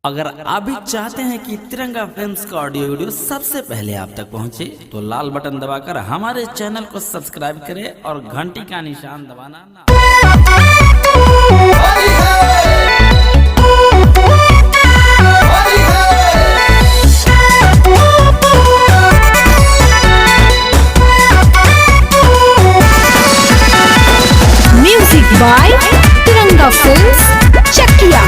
अगर आप भी चाहते हैं कि तिरंगा फिल्म्स का ऑडियो वीडियो सबसे पहले आप तक पहुंचे, तो लाल बटन दबाकर हमारे चैनल को सब्सक्राइब करें और घंटी का निशान दबाना ना। म्यूजिक बाय तिरंगा फिल्म्स चकिया।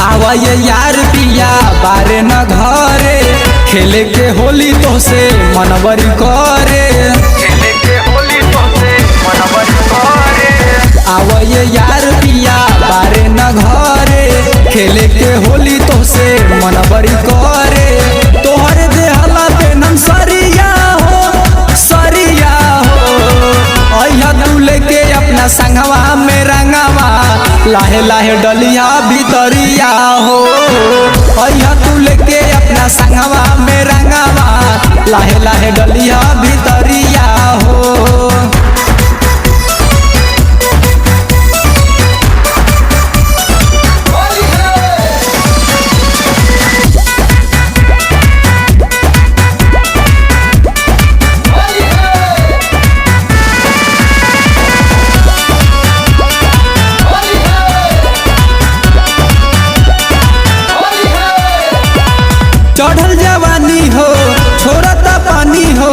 आवा ये यार पिया बारे न घरे, खेले के होली तो से मनवरी करे, खेले के होली तो से मनवरी करे। आवा ये यार पिया बारे न घरे, खेले के होली तो से मनवरी करे। तोहरे देहला पे नम सरिया हो, सरिया हो। अइहा तू लेके अपना संगवा में रंगवा, लाहे लाहे डलिया भीतरिया हो। अइहा तू लेके अपना संगवा में रंगवा, लाहे लाहे डलिया भीतरिया हो। चढ़ल जवानी हो छोड़ता पानी हो,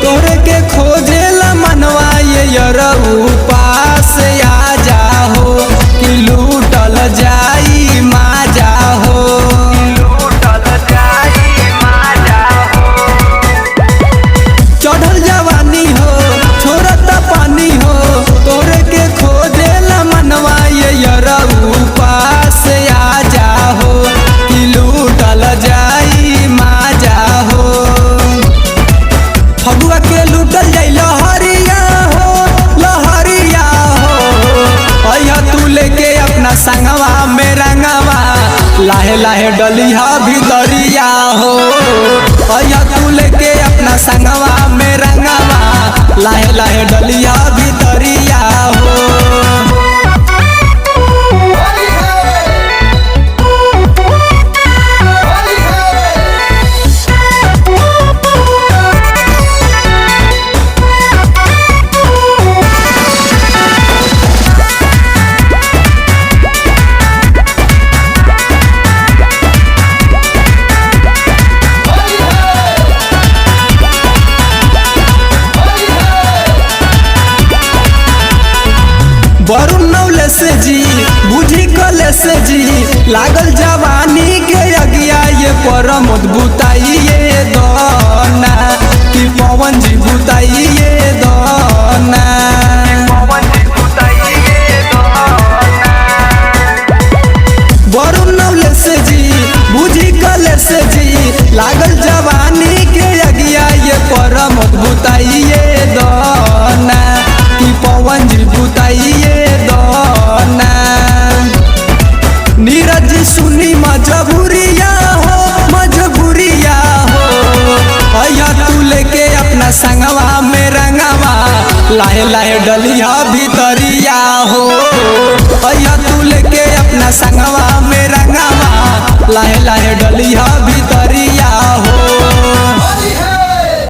तोरे के खोजे ला मनवा ये यरऊ पास आ जाहो, कि लूटल जाई माजा हो, लूटल जाई माजा हो। चढ़ल जवानी हो छोड़ता पानी हो, तोरे के खोजे ला मनवा ये यरऊ पास आ जाहो, कि लूटल जाई फगुआ के लूटल जाई लहरिया हो, लहरिया हो। अइहा तू लेके अपना संगवा में रंगवा, लाहे लाहे डलिया भीतरिया हो। अइहा तू लेके अपना संगवा में रंगवा, लाहे लाहे डलिया भीतरिया हो। वरुण नौले से जी बुझी कले से जी, लागल जवानी के अगिया ये परमोद बुताइए दोना, कि पवन जी बुताइए दोना। वरुण नौले से जी बुझी कले से जी, लागल जवानी के अगिया ये परमोद बुताइए दोना, कि पवन जी बुताइए दोना। नीरज सुनी मजबूरिया हो, मजबूरिया हो। अइहा तू लेके अपना संगवा में रंगवा, लाहे लाहे डलिया भीतरिया हो। अइहा तू लेके अपना संगवा में रंगवा, लाहे लाहे डलिया भीतरिया हो।